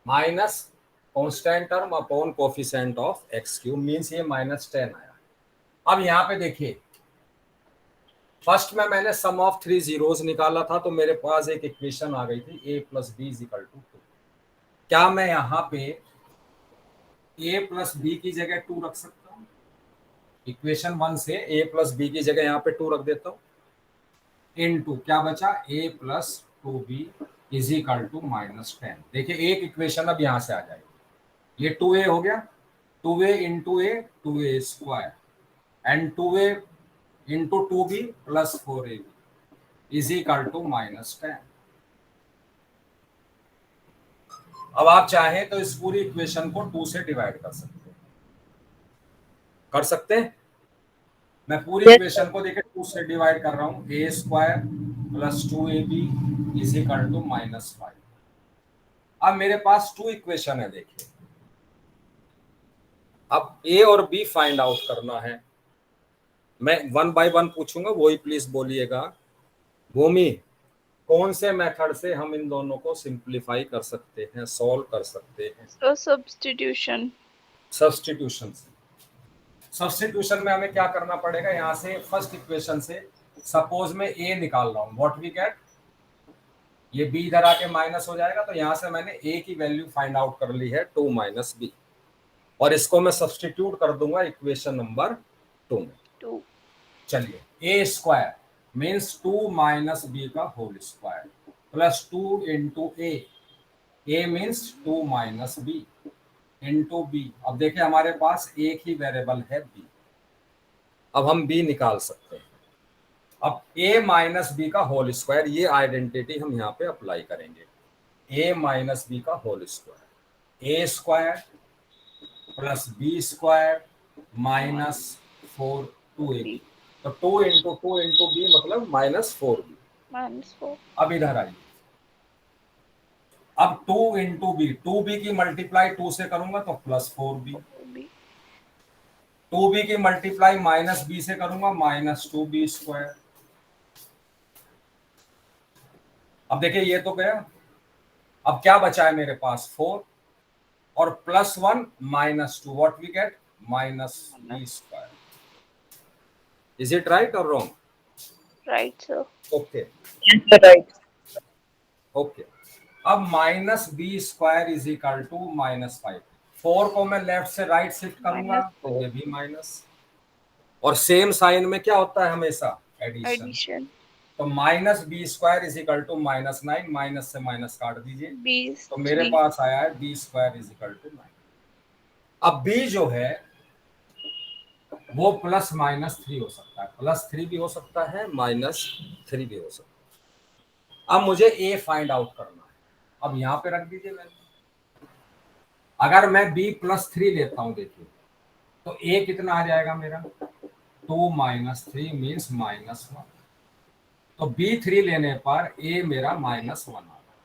Minus constant term upon coefficient of x cube, means ये -10 आया। अब यहाँ पे देखिए, फर्स्ट में मैंने सम ऑफ 3 जीरोस निकाला था, तो मेरे पास एक इक्वेशन आ गई थी a plus b is equal to 2। क्या मैं यहाँ पे a प्लस बी की जगह 2 रख सकता हूँ? इक्वेशन 1 से a प्लस बी की जगह यहाँ पे 2 रख देता हूँ। इनटू क्या बचा, a plus 2b is equal to -10। देखिए एक इक्वेशन अब यहाँ से आ जाएगी, ये 2a हो गया, 2a into a 2a square and 2a into 2b plus 4ab is equal to -10। अब आप चाहें तो इस पूरी इक्वेशन को 2 से डिवाइड कर सकते हैं, कर सकते हैं। मैं पूरी इक्वेशन को देखिए 2 से डिवाइड कर रहा हूं, a square plus 2ab is equal to -5। अब मेरे पास 2 इक्वेशन है, देखिए अब a और b फाइंड आउट करना है। मैं 1 बाय 1 पूछूंगा, वही प्लीज बोलिएगा। भूमि, कौन से मेथड से हम इन दोनों को सिंप्लीफाई कर सकते हैं, सॉल्व कर सकते हैं? So substitution. सब्स्टिट्यूशन से। सब्स्टिट्यूशन में हमें क्या करना पड़ेगा, यहाँ से फर्स्ट इक्वेशन से सपोज में a निकाल रहा हूँ, व्हाट वी गेट, ये b इधर आके माइनस हो जाएगा, तो यहाँ से मैंने a की वैल्यू फाइंड आउट कर ली है 2 माइनस b, और इसको मैं सब्स्टिट्यूट कर दूंगा इक्वेशन नंबर 2 में। 2. चलिए, a square means 2 minus b का whole square plus 2 into a means 2 minus b into b। अब देखिए हमारे पास एक ही वेरिएबल है b, अब हम b निकाल सकते हैं। अब a माइनस बी का होल स्क्वायर, ये आइडेंटिटी हम यहाँ पे अप्लाई करेंगे। a माइनस बी का whole square, a square plus b square minus 2ab, तो 2 इंटू बी मतलब -4b। -4. अब इधर आइए, अब 2 इंटू बी, 2b की मल्टीप्लाई 2 से करूंगा तो +4b, 2b की मल्टीप्लाई माइनस बी से करूंगा -2b स्क्वायर। अब देखिए ये तो गया, अब क्या बचा है मेरे पास 4 और +1 -2, what we get -b square. Is it right और wrong? Right, sir. Okay right. Okay. अब -b square is equal to -5। 4 को मैं लेफ्ट से राइट शिफ्ट करूंगा तो ये भी माइनस, और सेम साइन में क्या होता है हमेशा, एडिशन। Addition. तो -b square is equal to -9, minus से माइनस काट दीजिए, B. तो मेरे 3. पास आया है b square is equal to 9। अब b जो है वो +-3 हो सकता है, +3 भी हो सकता है, -3 भी हो सकता है। अब मुझे a फाइंड आउट करना है, अब यहाँ पे रख दीजिए वैल्यू। अगर मैं b +3 लेता हूँ, देखिए तो a कितना आ जाएगा मेरा, 2 - 3 मीन्स -1, तो b3 लेने पर a मेरा -1 आ गया।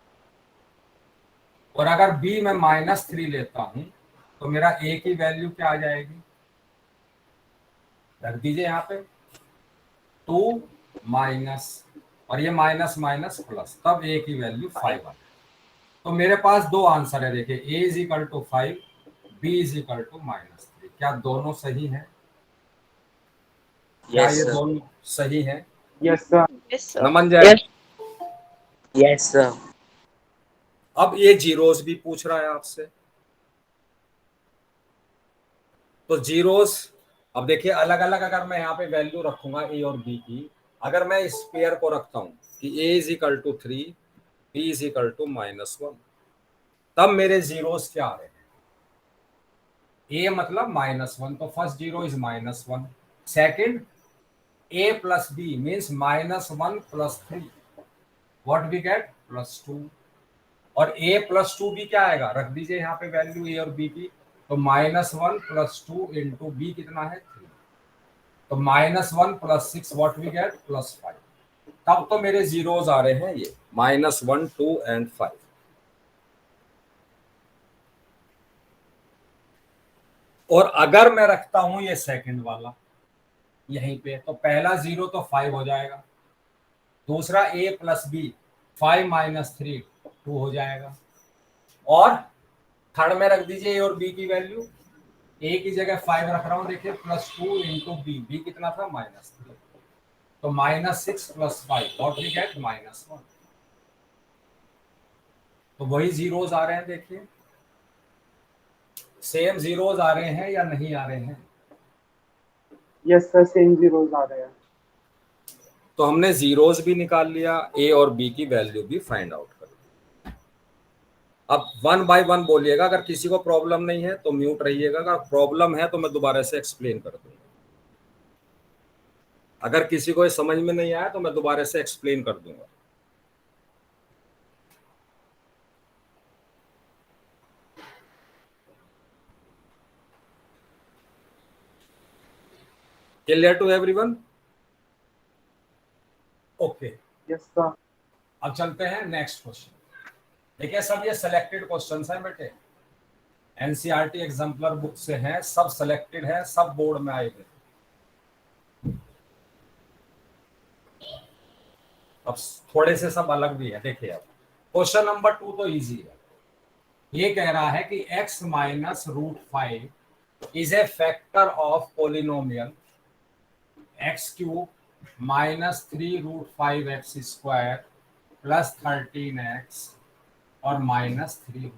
और अगर b में -3 लेता हूं तो मेरा a की वैल्यू क्या आ जाएगी, रख दीजिए यहाँ पे 2 माइनस, और ये माइनस माइनस प्लस, तब a की वैल्यू 5 आ जाएगी। तो मेरे पास दो आंसर है, देखिए a is equal to 5, b is equal to -3। क्या दोनों सही है? क्या यस ये सर। दोनों सही है? Yes sir. Yes, sir. नमन जय। Yes sir. अब ये जीरोस भी पूछ रहा है आपसे, तो जीरोस अब देखिए अलग अलग, अगर मैं यहाँ पे वैल्यू रखूंगा a और b की, अगर मैं इस पेयर को रखता हूं कि a is equal to 3, b is equal to -1, तब मेरे जीरोस क्या आ रहे हैं, a मतलब -1, तो first zero is -1, second a plus b means -1 + 3, what we get +2, और a + 2b क्या आएगा, रख दीजिए यहाँ पे वैल्यू a और b की, तो -1 + 2 इंटू b कितना है 3, तो -1 + 6 व्हाट वी गेट +5। तब तो मेरे जीरोस आ रहे हैं ये -1, 2 एंड 5। और अगर मैं रखता हूं ये सेकंड वाला यहीं पे, तो पहला जीरो तो 5 हो जाएगा, दूसरा a + b 5 - 3 2 हो जाएगा, और थर्ड में रख दीजिए ए और बी की वैल्यू। ए की जगह 5 रख रहा हूं, देखिए +2 इंटू बी, बी कितना था -3, तो -6 + 5 व्हाट वी गेट -1। तो वही जीरोस आ रहे हैं, देखिए सेम जीरोस आ रहे हैं या नहीं आ रहे हैं। यस सर, सेम जीरोस आ रहे हैं। तो हमने जीरोस भी निकाल लिया, ए और बी की वैल्यू भी फाइंड आउट कर ली। अब 1 बाय 1 बोलिएगा, अगर किसी को प्रॉब्लम नहीं है तो म्यूट रहिएगा, अगर प्रॉब्लम है तो मैं दोबारा से एक्सप्लेन कर दूंगा। अगर किसी को समझ में नहीं आया तो मैं दोबारा से एक्सप्लेन कर दूंगा। Clear to everyone? Okay, yes sir. अब चलते हैं नेक्स्ट क्वेश्चन। देखिए सब ये सिलेक्टेड क्वेश्चंस हैं बेटे, एनसीईआरटी एग्जाम्पलर बुक से हैं, सब सिलेक्टेड है, सब बोर्ड में आए हुए। अब थोड़े से सब अलग भी है, देखिए अब क्वेश्चन नंबर 2 तो इजी है। ये कह रहा है कि x minus √5 is a factor of polynomial x³ -3√5x² +13x और -3।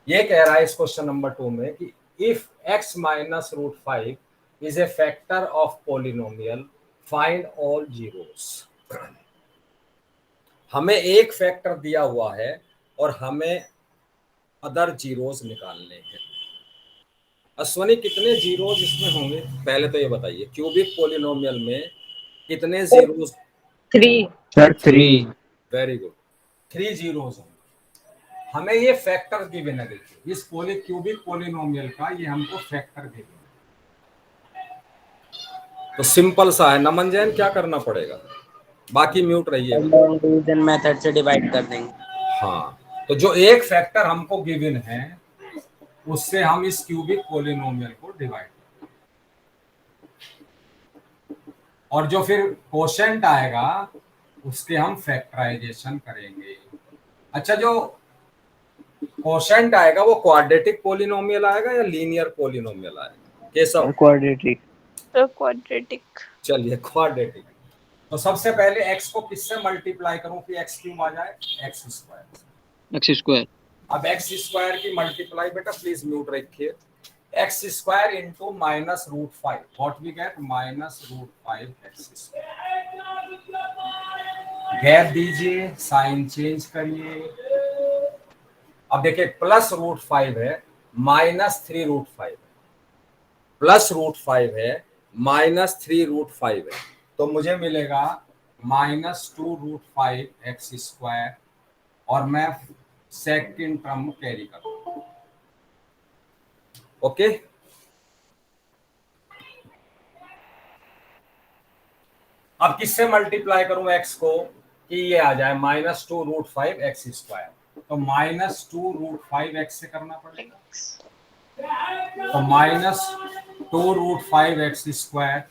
ये कह रहा है इस क्वेश्चन नंबर 2 में कि if x minus √5 is a factor of polynomial find all zeros. हमें एक फैक्टर दिया हुआ है और हमें अदर जीरोस निकालने हैं। अश्वनी कितने जीरोस इसमें होंगे पहले तो ये बताइए, क्यूबिक पोलिनोमियल में कितने zeros? 3 sir 3। Very good, 3 zeros होंगे। हमें ये फैक्टर गिवन है, देखिए इस क्यूबिक पोलिनोमियल का ये हमको फैक्टर गिवन है। तो सिंपल सा है, नमन जैन क्या करना पड़ेगा, बाकी म्यूट रहिएगा। लॉन्ग डिवीजन मेथड से डिवाइड कर देंगे। हाँ, तो जो एक फैक्टर हमको गिवन है उससे हम इस क्यूबिक पोलिनोमियल को डिवाइड करेंगे, और जो फिर कोशेंट आएगा उसके हम फैक्टराइजेशन करेंगे। अच्छा, जो कोशेंट आएगा वो क्वाड्रेटिक पोलिनोमियल आएगा या लीनियर पोलिनोमियल आएगा? केशव? क्वाड्रेटिक। The quadratic. चलिए क्वाड्रेटिक। तो सबसे पहले x को किससे मल्टीप्लाई करूं कि x³ आ जाए? x²। x²। अब x² की मल्टीप्लाई, बेटा प्लीज म्यूट रखिए, x² into -√5 what we get -√5x²। Gap दीजिए, साइन चेंज करिए। अब देखिए +√5 है, -3√5 है, +√5 है, -3√5 है, तो मुझे मिलेगा -2√5x², और मैं सेकंड टर्म कैरी करूंगा। ओके, अब किससे मल्टीप्लाई करूं x को कि ये आ जाए -2√5x², तो -2√5x से करना पड़ेगा, तो -2√5x²।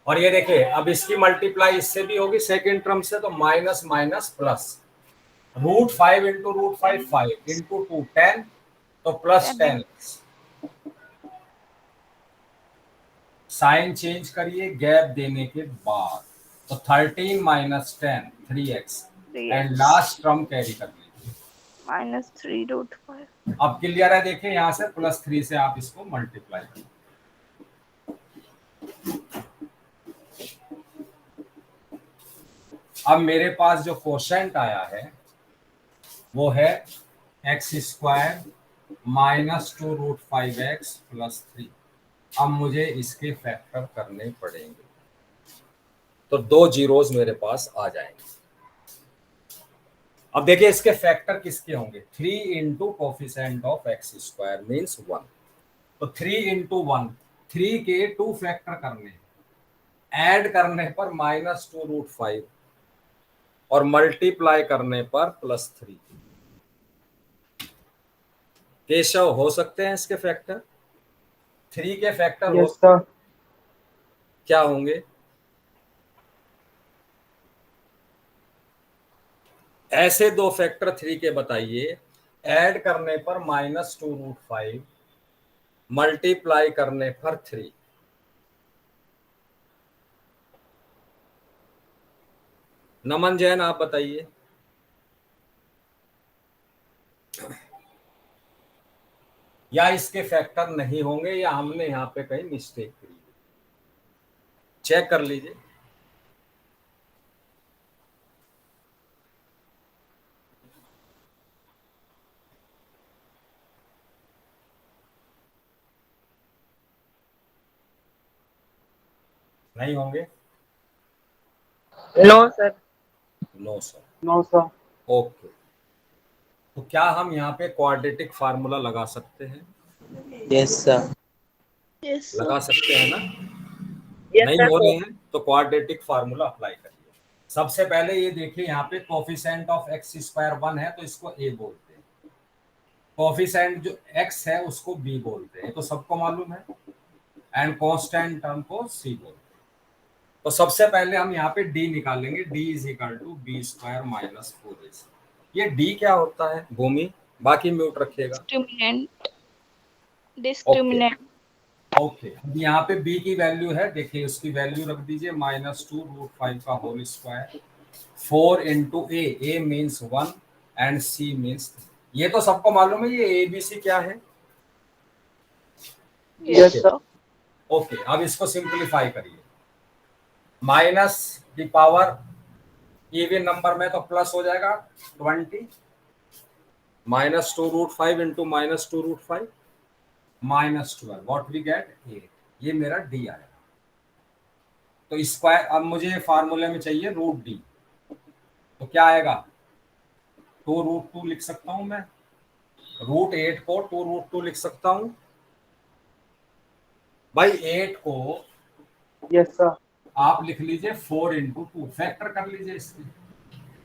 और ये देखिए अब इसकी मल्टीप्लाई इससे भी होगी सेकंड टर्म से, तो minus minus plus, √5 into √5 5 into 2 10, तो +10। साइन चेंज करिए गैप देने के बाद, तो 13 - 10 3x, and last term carry कर लीजिए -3√5. अब क्लियर है? देखिए यहां से +3 से आप इसको मल्टीप्लाई करिए। अब मेरे पास जो कोशेंट आया है वो है x² -2√5x + 3। अब मुझे इसके फैक्टर करने पड़ेंगे, तो 2 जीरोस मेरे पास आ जाएंगे। अब देखिए इसके फैक्टर किसके होंगे, 3 into coefficient of x² means 1, तो 3 इंटू 1, 3 के 2 फैक्टर करने, ऐड करने पर -2√5 और मल्टीप्लाई करने पर +3। केशव हो सकते हैं इसके फैक्टर? 3 के फैक्टर हो यस सर। क्या होंगे? ऐसे 2 फैक्टर 3 के बताइए ऐड करने पर -2√5, मल्टीप्लाई करने पर 3। नमन जैन आप बताइए। या इसके फैक्टर नहीं होंगे या हमने यहाँ पे कहीं मिस्टेक की, चेक कर लीजिए। नहीं होंगे? No sir. No sir. No sir. Okay, तो क्या हम यहाँ पे क्वाड्रेटिक फार्मूला लगा सकते हैं? Yes sir. Yes, sir. लगा सकते हैं ना? यस नहीं सर। हो रहे हैं तो क्वाड्रेटिक फार्मूला अप्लाई करिए। सबसे पहले ये देखिए, यहाँ पे कोफिशिएंट ऑफ एक्स स्क्वायर 1 है तो इसको ए बोलते हैं, कोफिशिएंट जो एक्स है उसको बी बोलते हैं, तो सबको मालूम है, एंड कांस्टेंट टर्म को सी बोलते हैं। तो सबसे पहले हम यहाँ पे डी निकालेंगे, D is equal to b square minus 4ac। ये डी क्या होता है भूमि? बाकी म्यूट रखिएगा। Discriminant. Okay Discriminant. ओके, अब यहाँ पे b की वैल्यू है, देखिए उसकी वैल्यू रख दीजिए -2√5 का whole square 4 into a means 1 and c means 3। ये तो सबको मालूम है, ये ABC क्या है? Yes, okay sir. ओके, अब इसको सिंप्लीफाई करिए। माइनस की पावर इवन नंबर में तो प्लस हो जाएगा 20, -2√5 इंटू -2√5 -12, व्हाट वी गेट 8। ये मेरा डी आएगा। तो स्क्वायर, अब मुझे फार्मूले में चाहिए √d, तो क्या आएगा? 2√2 लिख सकता हूं मैं, √8 को 2√2 लिख सकता हूं भाई। 8 को यस सर। आप लिख लीजिए 4 इंटू 2, फैक्टर कर लीजिए इसके।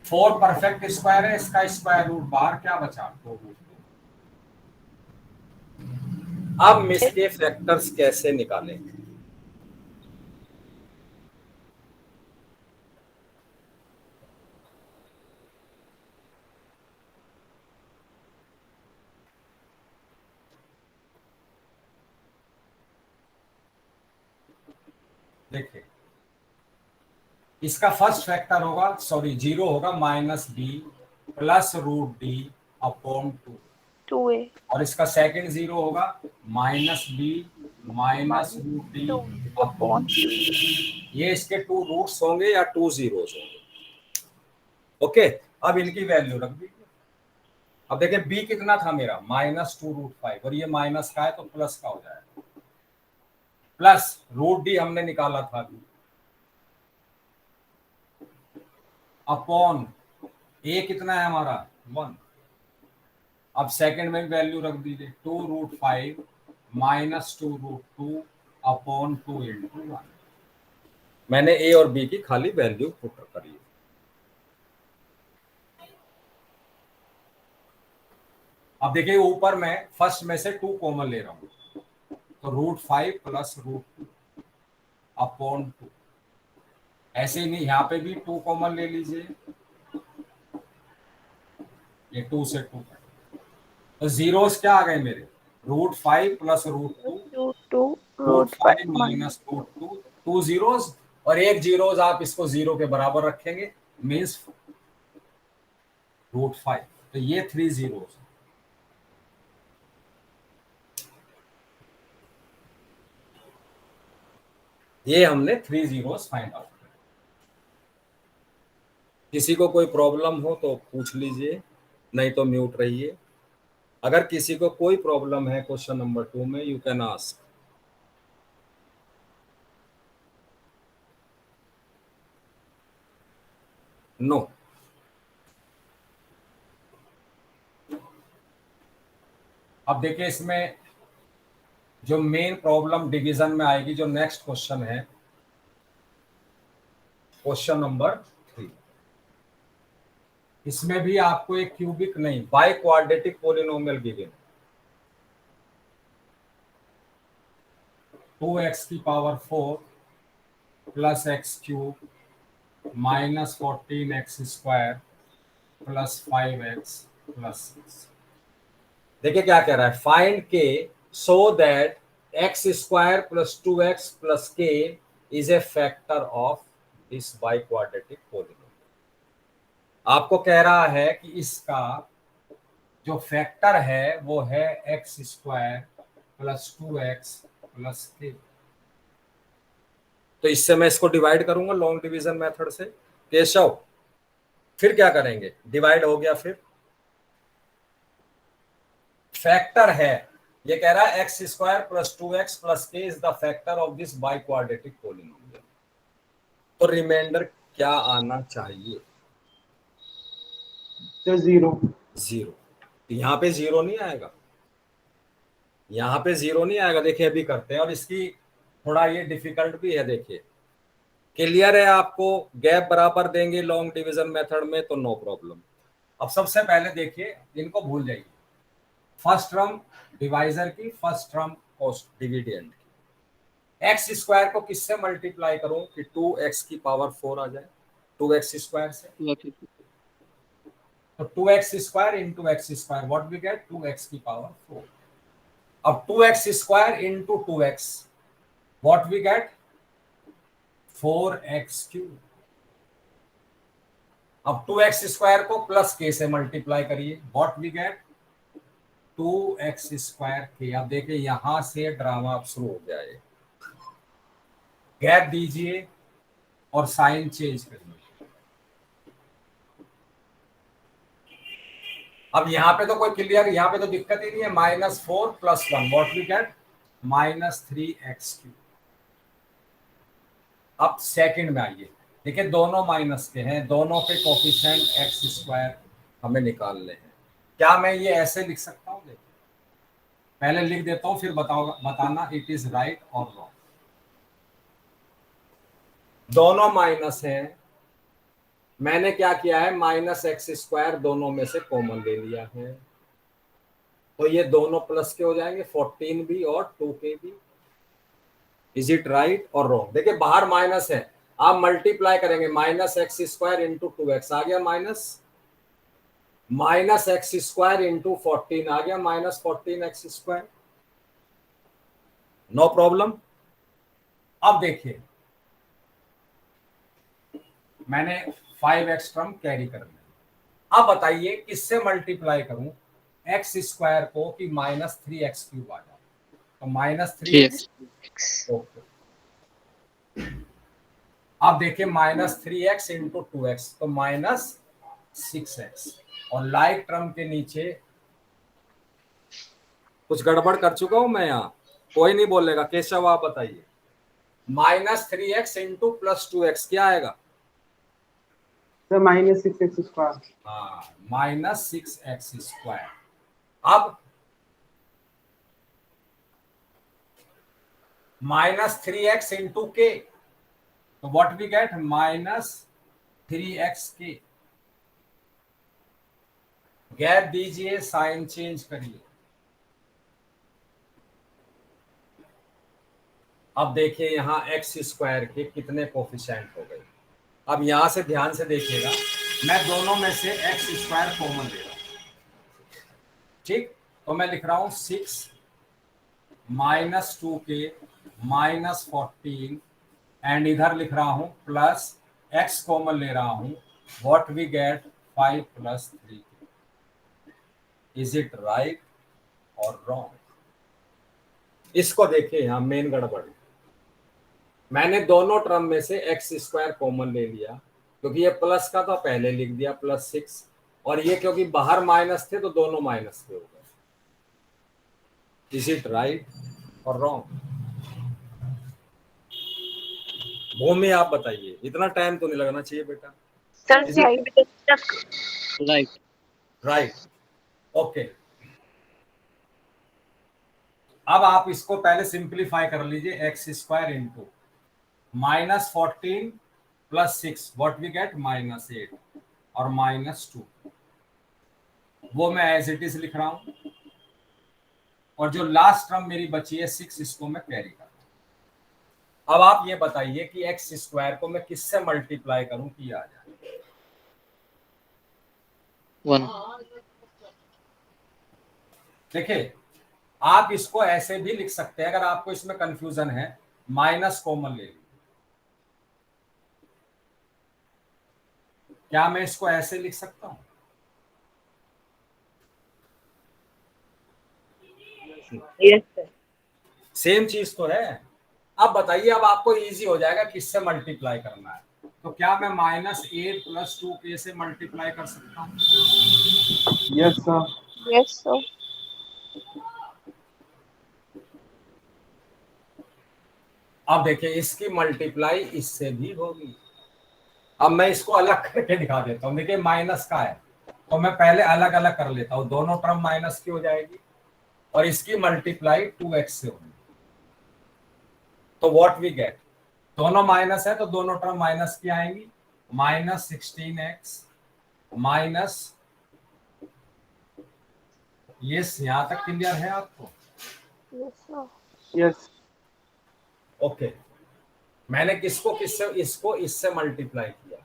4 परफेक्ट स्क्वायर है, इसका स्क्वायर रूट बाहर क्या बचा? 2√2। अब इसके फैक्टर्स कैसे निकालेंगे? देखिए, इसका फर्स्ट फैक्टर होगा, सॉरी जीरो होगा, -b plus √d upon 2, 2A. और इसका सेकंड जीरो होगा -b minus √d 2 upon. upon 2. ये इसके 2 रूट्स होंगे या 2 जीरोस होंगे। ओके, अब इनकी वैल्यू रख दीजिए। अब देखिए b कितना था मेरा? -2√5, और ये माइनस का है तो प्लस का हो जाएगा, प्लस √d हमने निकाला था अभी, अपॉन a कितना है हमारा? 1। अब सेकंड में वैल्यू रख दीजिए, 2√5 -2√2 अपॉन 2 इंटू 1। मैंने a और b की खाली वैल्यू पुट करी है। अब देखिए ऊपर मैं फर्स्ट में से 2 कॉमन ले रहा हूं, तो √5 प्लस √2 अपॉन 2। ऐसे ही नहीं, यहाँ पे भी 2 कॉमन ले लीजिए, ये 2 से 2, तो जीरोस क्या आ गए मेरे? √5 प्लस √2, 2 √5 √5 माइनस √2, 2 जीरोस, और एक जीरोस आप इसको जीरो के बराबर रखेंगे, मीन्स √5, तो ये 3 जीरोस। ये हमने 3 जीरोस फाइंड आउट किया। किसी को कोई प्रॉब्लम हो तो पूछ लीजिए, नहीं तो म्यूट रहिए। अगर किसी को कोई प्रॉब्लम है क्वेश्चन नंबर 2 में, यू कैन आस्क। नो। अब देखिए इसमें जो मेन प्रॉब्लम डिवीजन में आएगी, जो नेक्स्ट क्वेश्चन है, क्वेश्चन नंबर 3, इसमें भी आपको एक क्यूबिक नहीं, by quadratic polynomial given, 2x की power 4 plus x cube -14x square plus 5x plus 6। देखिए क्या कह रहा है, find k so that x square plus 2x plus k is a factor of this biquadratic polynomial. आपको कह रहा है कि इसका जो फैक्टर है वो है x square plus 2x plus के। तो इससे मैं इसको डिवाइड करूंगा लॉन्ग डिवीजन मेथड से। केशव फिर क्या करेंगे, डिवाइड हो गया, फिर फैक्टर है, ये कह रहा है x square plus 2x plus k is the factor of this biquadratic polynomial. तो रिमाइंडर क्या आना चाहिए, तो 0। जीरो। यहां पे जीरो नहीं आएगा, यहां पे जीरो नहीं आएगा। देखिए अभी करते हैं, और इसकी थोड़ा ये डिफिकल्ट भी है। देखिए क्लियर है आपको, गैप बराबर देंगे लॉन्ग डिवीजन मेथड में तो नो प्रॉब्लम। अब सबसे पहले देखिए, इनको भूल जाइए, फर्स्ट टर्म डिवाइजर की, फर्स्ट टर्म कोस्ट डिविडेंड की। एक्स स्क्वायर को किससे मल्टीप्लाई करूं कि 2x की पावर 4 आ जाए, 2x स्क्वायर से। तो 2x square into x square, what we get, 2x की पावर 4। अब 2x square into 2x, what we get, 4x cube. अब 2x स्क्वायर को प्लस के से मल्टीप्लाई करिए, what we get, 2x square के। अब देखिए यहां से ड्रामा अब शुरू हो गया है, गैप दीजिए और साइन चेंज करिए। अब यहां पे तो कोई क्लियर, यहां पे तो दिक्कत ही नहीं है, -4 plus 1, what we get, -3x cube. अब सेकंड में आइए, देखिए दोनों माइनस के हैं, दोनों के कोफिशिएंट एक्स स्क्वायर हमें निकालने हैं। क्या मैं ये ऐसे लिख सकता हूं, देखिए पहले लिख देता हूं, फिर बताना इट इज राइट और रॉन्ग। दोनों माइनस हैं, मैंने क्या किया है, -x स्क्वायर दोनों में से कॉमन ले लिया है, तो ये दोनों प्लस के हो जाएंगे, 14 भी और 2k भी। इज इट राइट और रॉन्ग। देखिए बाहर माइनस है, आप मल्टीप्लाई करेंगे, -x स्क्वायर इंटू 2x आ गया, -x स्क्वायर इंटू 14 आ गया, -14x स्क्वायर, नो प्रॉब्लम। अब देखिए मैंने 5x टर्म कैरी कर लिया। अब बताइए किससे मल्टीप्लाई करूं एक्स स्क्वायर को कि -3x क्यूब आ जाए, तो -3x। ओके, अब देखिए -3x इंटू 2x, तो -6x। और लाइक टर्म के नीचे कुछ गड़बड़ कर चुका हूं मैं यहाँ, कोई नहीं बोलेगा। केशव आप बताइए, -3x इंटू +2x क्या आएगा, तो -6x स्क्वायर। हाँ, -6x स्क्वायर। अब -3x इंटू के, तो व्हाट वी गेट, -3x के। गैप दीजिए, साइन चेंज करिए। अब देखिए यहाँ एक्स स्क्वायर के कितने कोफिशिएंट हो गए। अब यहां से ध्यान से देखिएगा, मैं दोनों में से एक्स स्क्वायर कॉमन ले रहा हूं, ठीक। तो मैं लिख रहा हूं 6 -2k -14 एंड इधर लिख रहा हूं प्लस एक्स कॉमन ले रहा हूं, what we get 5 + 3। Is it right और रॉन्ग। इसको देखिए, यहां मेन गड़बड़, मैंने दोनों टर्म में से एक्स स्क्वायर कॉमन ले लिया, क्योंकि ये प्लस का था पहले लिख दिया +6, और ये क्योंकि बाहर माइनस थे तो दोनों माइनस के हो गए। इज इट राइट और रॉन्ग। भूमि आप बताइए, इतना टाइम तो नहीं लगना चाहिए बेटा। Sir Is it Right. Right, okay. अब आप इसको पहले सिंप्लीफाई कर लीजिए, x square into -14 + 6, what we get, -8 और -2, वो मैं एज इट इज लिख रहा हूं। और जो लास्ट टर्म मेरी बची है 6, इसको मैं कैरी कर रहा हूं। अब आप ये बताइए कि एक्स स्क्वायर को मैं किससे मल्टीप्लाई करूं कि आ जाए, 1. देखिए आप इसको ऐसे भी लिख सकते हैं, अगर आपको इसमें कंफ्यूजन है माइनस कॉमन ले लीजिए। क्या मैं इसको ऐसे लिख सकता हूं? Yes, sir. सेम चीज तो है। अब बताइए, अब आपको इजी हो जाएगा किससे मल्टीप्लाई करना है। तो क्या मैं -8 + 2k से मल्टीप्लाई कर सकता हूँ? Yes, sir. Yes, sir. अब देखिए इसकी मल्टीप्लाई इससे भी होगी। अब मैं इसको अलग करके दिखा देता हूँ। देखिए माइनस का है तो मैं पहले अलग अलग कर लेता हूँ, दोनों टर्म माइनस की हो जाएगी और इसकी मल्टीप्लाई 2x से होगी। तो व्हाट वी गेट, दोनों माइनस है तो दोनों टर्म माइनस की आएंगी। -16x माइनस, ये यहां तक क्लियर है आपको? Yes, sir. Yes. ओके मैंने किसको किससे, इसको इससे मल्टीप्लाई किया है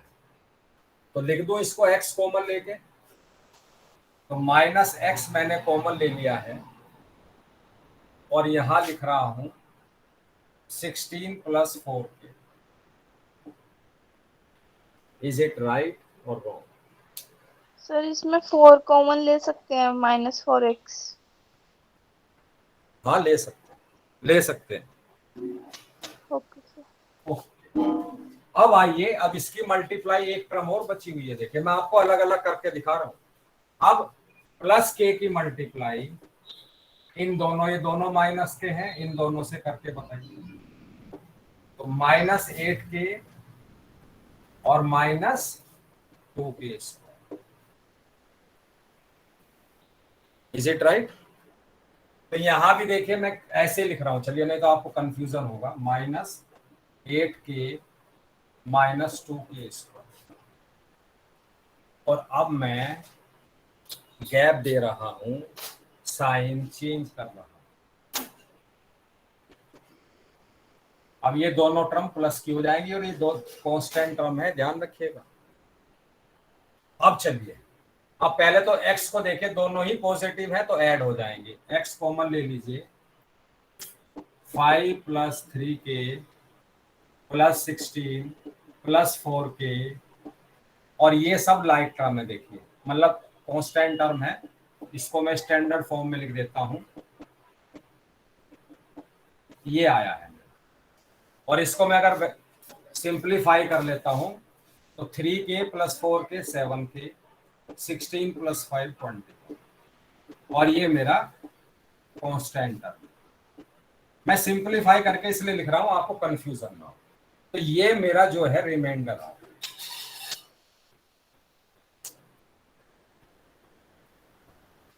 तो लिख दूं इसको x कॉमन लेके। तो -x मैंने कॉमन ले लिया है और यहां लिख रहा हूं 16 + 4k। इज इट राइट और रॉन्ग? सर इसमें 4 कॉमन ले सकते हैं, -4x। हाँ ले सकते हैं, ले सकते हैं। Okay sir. ओके। अब आइए, अब इसकी मल्टीप्लाई एक टर्म और बची हुई है। देखिए मैं आपको अलग अलग करके दिखा रहा हूं। अब +k की मल्टीप्लाई इन दोनों, ये दोनों माइनस के हैं, इन दोनों से करके बताइए। तो -8k और -2k। Is it right? तो यहां भी देखिए मैं ऐसे लिख रहा हूं, चलिए नहीं तो आपको कंफ्यूजन होगा। -8k -2k और अब मैं गैप दे रहा हूं, साइन चेंज कर रहा हूं। अब ये दोनों टर्म प्लस की हो जाएंगी और ये दो कांस्टेंट टर्म है, ध्यान रखिएगा। अब चलिए, अब पहले तो x को देखिए, दोनों ही पॉजिटिव है तो ऐड हो जाएंगे। x कॉमन ले लीजिए, 5 + 3k + 16 + 4k और ये सब लाइक टर्म है। देखिए मतलब कांस्टेंट टर्म है, इसको मैं स्टैंडर्ड फॉर्म में लिख देता हूं। ये आया है और इसको मैं अगर सिंप्लीफाई कर लेता हूं तो 3k + 4k 7k, 16 + 5 20 और ये मेरा कांस्टेंट टर्म। मैं सिंप्लीफाई करके इसलिए लिख रहा हूं आपको कंफ्यूजन ना हो। तो ये मेरा जो है रिमाइंडर आ।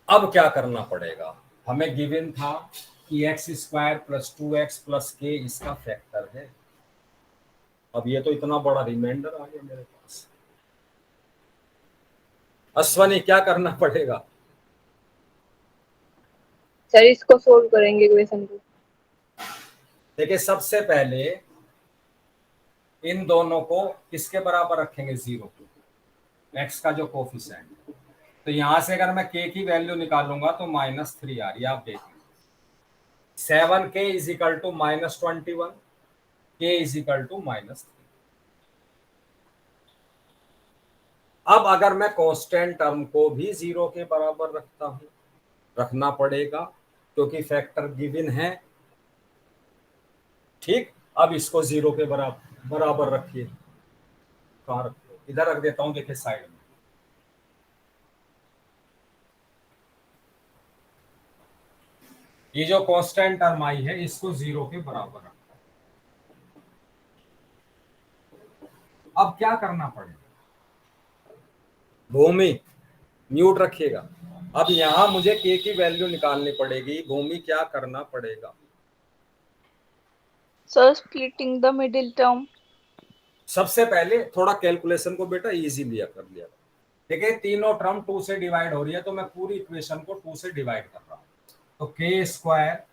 अब क्या करना पड़ेगा, हमें गिवन था कि x² + 2x + k इसका फैक्टर है। अब ये तो इतना बड़ा रिमाइंडर आ गया मेरे पास। अश्वनी क्या करना पड़ेगा? सर इसको सोल्व करेंगे क्वेश्चन को। देखिए सबसे पहले इन दोनों को किसके बराबर रखेंगे, 0 के, x का जो कोफिशिएंट। तो यहां से अगर मैं k की वैल्यू निकालूंगा तो -3 आ रही है, आप देखिए। 7k = -21, k = -3। अब अगर मैं कांस्टेंट टर्म को भी 0 के बराबर रखता हूं, रखना पड़ेगा क्योंकि फैक्टर गिवन है। ठीक, अब इसको 0 के बराबर रखिए। कहां रखो, इधर रख देता हूं, देखिए साइड में। ये जो कांस्टेंट टर्म आई है इसको 0 के बराबर रखो। अब क्या करना पड़ेगा, भूमि म्यूट रखिएगा। अब यहां मुझे k की वैल्यू निकालनी पड़ेगी। भूमि क्या करना पड़ेगा? Sir splitting the middle term. सबसे पहले थोड़ा कैलकुलेशन को बेटा इजी लिया कर लिया। देखिए तीनों टर्म 2 से डिवाइड हो रही है तो मैं पूरी इक्वेशन को 2 से डिवाइड कर रहा हूं। तो k²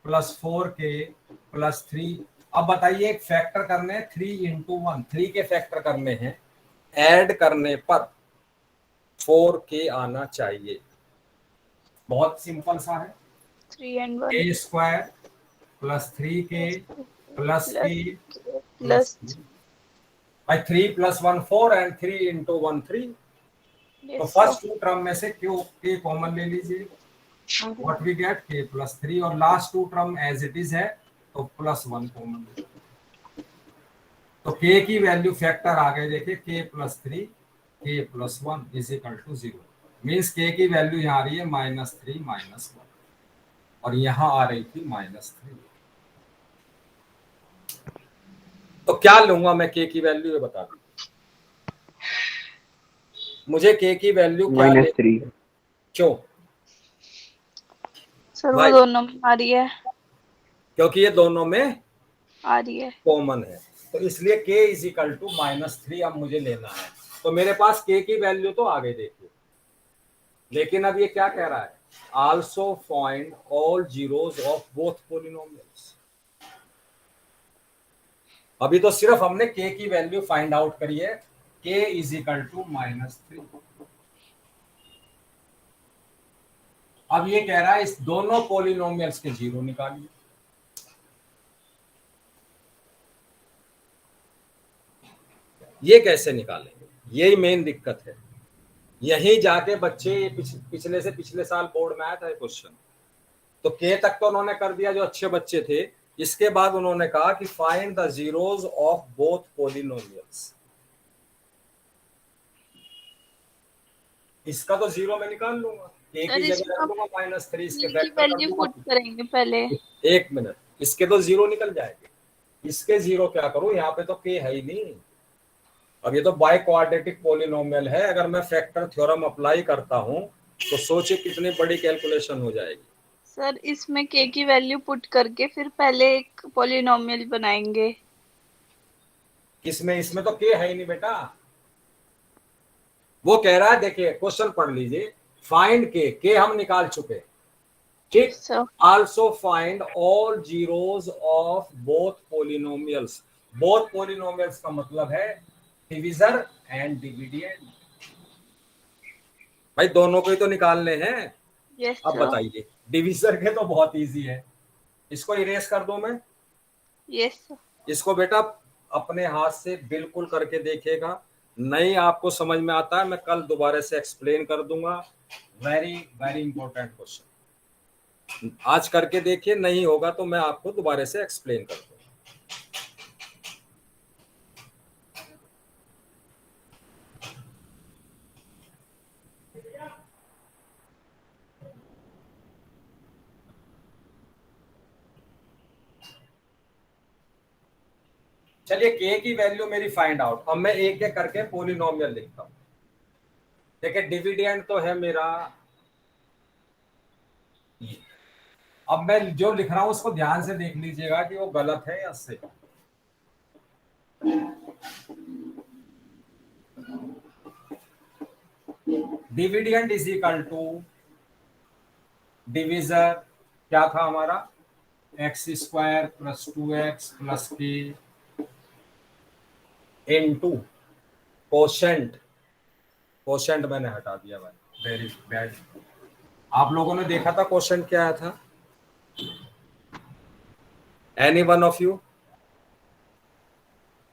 + 4k + 3। अब बताइए एक फैक्टर करने हैं, 3 × 1, 3 के फैक्टर करने हैं। ऐड करने पर 4k आना चाहिए। बहुत सिंपल सा है, 3 and 1 a square plus 3k plus plus p plus भाई 3 + 1 4 एंड 3 × 1 3। तो yes sir first two term में से क्यू के कॉमन ले लीजिए, व्हाट वी गेट k + 3, और last two term as it is है तो +1 कॉमन ले। तो k की वैल्यू फैक्टर आ गए देखिए, k + 3 k + 1 = 0, मीन्स k की वैल्यू यहाँ आ रही है -3 -1 और यहाँ आ रही थी -3। तो क्या लूंगा मैं k की वैल्यू, ये बता दो मुझे k की वैल्यू क्या ले, 3 क्यों सर वो भाई? दोनों में आ रही है क्योंकि ये दोनों में आ रही है कॉमन है, तो इसलिए k = -3 अब मुझे लेना है। तो मेरे पास k की वैल्यू तो आ गई देखिए, लेकिन अब ये क्या कह रहा है, also find all zeros of both polynomials. अभी तो सिर्फ हमने k की वैल्यू फाइंड आउट करी है, k = -3। अब ये कह रहा है इस दोनों पॉलिनोमियल्स के जीरो निकालिए। ये कैसे निकालेंगे, यही मेन दिक्कत है। यही जाके बच्चे पिछले से पिछले साल बोर्ड में आया था क्वेश्चन, तो के तक तो उन्होंने कर दिया जो अच्छे बच्चे थे, इसके बाद उन्होंने कहा कि find the zeros of both polynomials. इसका तो जीरो में निकाल लूंगा, के सर की जगह इसमें रख हम दूंगा -3, इसके की फैक्टर कर वैल्यू दूंगा। पुट करेंगे पहले 1 मिनट, इसके तो जीरो निकल जाएंगे, इसके जीरो क्या करूं, यहाँ पे तो के है ही नहीं। अब ये तो बाय क्वाड्रेटिक पॉलिनोमियल है, अगर मैं फैक्टर थ्योरम अप्लाई करता हूं तो सोचिए कितनी बड़ी कैलकुलेशन हो जाएगी। सर इसमें k की वैल्यू पुट करके फिर पहले एक पॉलिनोमियल बनाएंगे। किसमें, इसमें तो के है ही नहीं बेटा। वो कह रहा है, देखिए क्वेश्चन पढ़ लीजिए, फाइंड के हम निकाल चुके, ठीक। Sir also find all zeros of both polynomials. Both polynomials का मतलब है डिविजर एंड डिविडेंड। भाई दोनों को ही तो निकालने हैं। यस अब सर बताइए, डिविजर के तो बहुत इजी है, इसको इरेज कर दूं मैं। यस सर इसको बेटा अपने हाथ से बिल्कुल करके देखेगा, नहीं आपको समझ में आता है मैं कल दोबारा से एक्सप्लेन कर दूंगा। वेरी वेरी इंपॉर्टेंट क्वेश्चन, आज करके देखिए, नहीं होगा तो मैं आपको दोबारा से एक्सप्लेन कर दूंगा। चलिए k की वैल्यू मेरी फाइंड आउट, अब मैं एक एक करके पॉलिनोमियल लिखता हूं। देखिए डिविडेंड तो है मेरा ये। अब मैं जो लिख रहा हूं उसको ध्यान से देख लीजिएगा कि वो गलत है या सही। डिविडेंड = डिविजर क्या था हमारा, x² + 2x + k into quotient. Quotient मैंने हटा दिया भाई, वेरी बैड। आप लोगों ने देखा था कोशेंट क्या आया था, any one of you?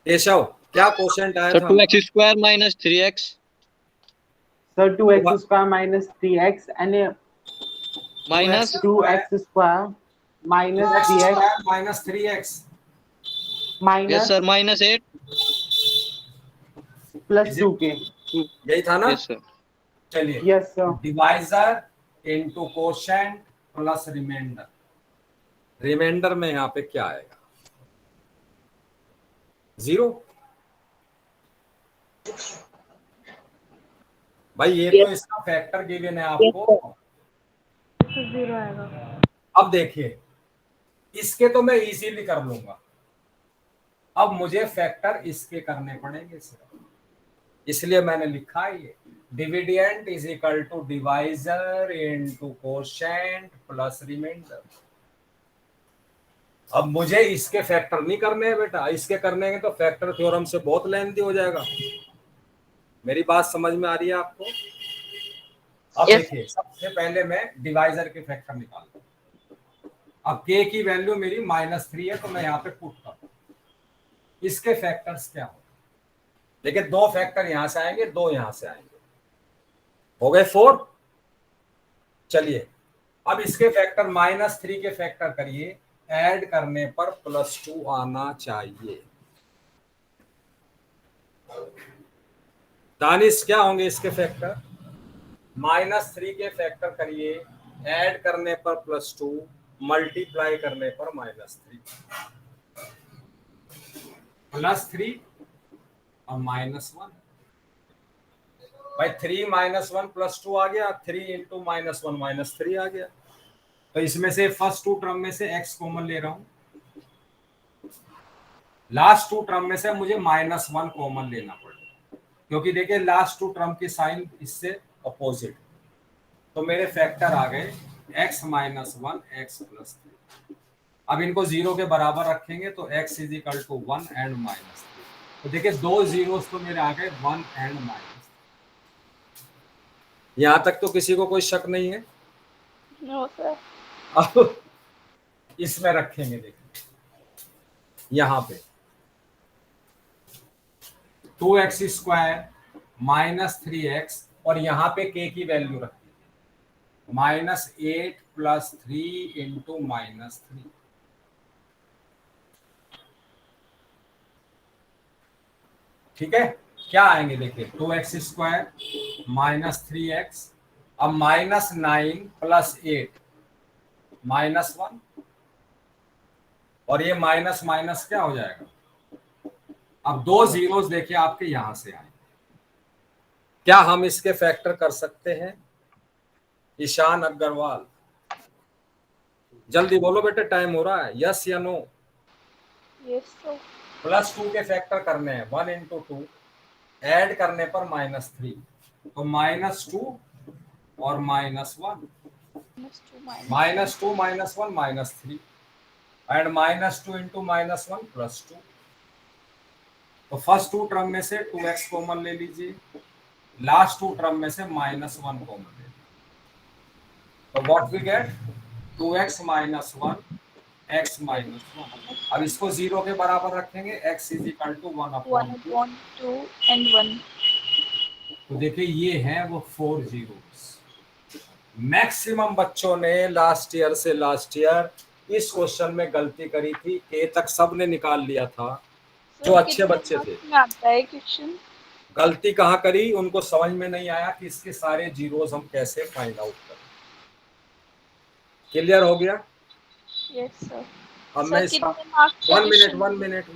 Keshav, क्या कोशेंट आया सर था? 2x² - 3x Sir, 2x² minus 3x and minus 2x² minus 3x -3x yes minus sir -8 plus 2k. यही था ना? yes sir चलिए, Yes, sir. Divisor into quotient plus remainder. Remainder में यहाँ पे क्या आएगा, 0। भाई ये तो इसका फैक्टर गिवन है आपको, 0 आएगा। अब देखिए इसके तो मैं इजीली कर लूंगा, अब मुझे फैक्टर इसके करने पड़ेंगे सिर्फ, इसलिए मैंने लिखा है ये dividend = divisor into quotient plus remainder. अब मुझे इसके फैक्टर नहीं करने हैं बेटा, इसके करने हैं तो फैक्टर थ्योरम से बहुत लेंथी हो जाएगा। मेरी बात समझ में आ रही है आपको? अब Yes. देखिए सबसे पहले मैं डिवाइजर के फैक्टर निकालता हूँ। अब के की वैल्यू मेरी -3 है तो मैं यहाँ पे पुट करता हूँ। इसके फैक्टर्स क्या हो, देखिए 2 फैक्टर यहां से आएंगे, 2 यहां से आएंगे, हो गए 4। चलिए अब इसके फैक्टर -3 के फैक्टर करिए, ऐड करने पर +2 आना चाहिए। दानिश क्या होंगे इसके फैक्टर? -3 के फैक्टर करिए, ऐड करने पर +2, मल्टीप्लाई करने पर -3, +3 और -1। भाई 3 -1 +2 आ गया, 3 × -1 -3 आ गया। तो इसमें से फर्स्ट 2 टर्म में से x कॉमन ले रहा हूं, लास्ट 2 टर्म में से मुझे -1 कॉमन लेना पड़ेगा, क्योंकि देखिए लास्ट 2 टर्म की साइन इससे अपोजिट। तो मेरे फैक्टर आ गए x - 1 x + 3। अब इनको 0 के बराबर रखेंगे तो x = 1 एंड -3। तो देखिए 2 जीरोस तो मेरे आ गए 1 एंड -3। यहां तक तो किसी को कोई शक नहीं है? No sir. अब इसमें रखेंगे, देखिए यहां पे 2x² -3x और यहां पे k की वैल्यू रख दीजिए, -8 + 3 × -3। ठीक है, क्या आएंगे देखिए 2x² -3x, अब -9 + 8 -1, और ये माइनस माइनस क्या हो जाएगा। अब 2 जीरोस देखिए आपके यहां से आए, क्या हम इसके फैक्टर कर सकते हैं? ईशान अग्रवाल जल्दी बोलो बेटे, टाइम हो रहा है, यस या नो? Yes sir. +2 के फैक्टर करने हैं, 1 × 2, ऐड करने पर -3, तो -2 और -1, -2 -2 -1 -3 एंड -2 × -1 +2। तो फर्स्ट 2 टर्म में से 2x कॉमन ले लीजिए, लास्ट 2 टर्म में से -1 कॉमन ले लीजिए। तो what we get 2x - 1 x - 1। अब इसको 0 के बराबर रखेंगे, x = 1/2। 1/2 and 1। तो देखिए ये है वो 4 जीरोस। मैक्सिमम बच्चों ने लास्ट ईयर इस क्वेश्चन में गलती करी थी, के तक सबने निकाल लिया था जो अच्छे बच्चे थे। में आता है क्वेश्चन? गलती कहाँ करी, उनको समझ में नहीं आया कि इसके सारे जीरोस हम कैसे फाइंड आउट करें। क्लियर हो गया? Yes sir. अब मैं इसका 1 मिनट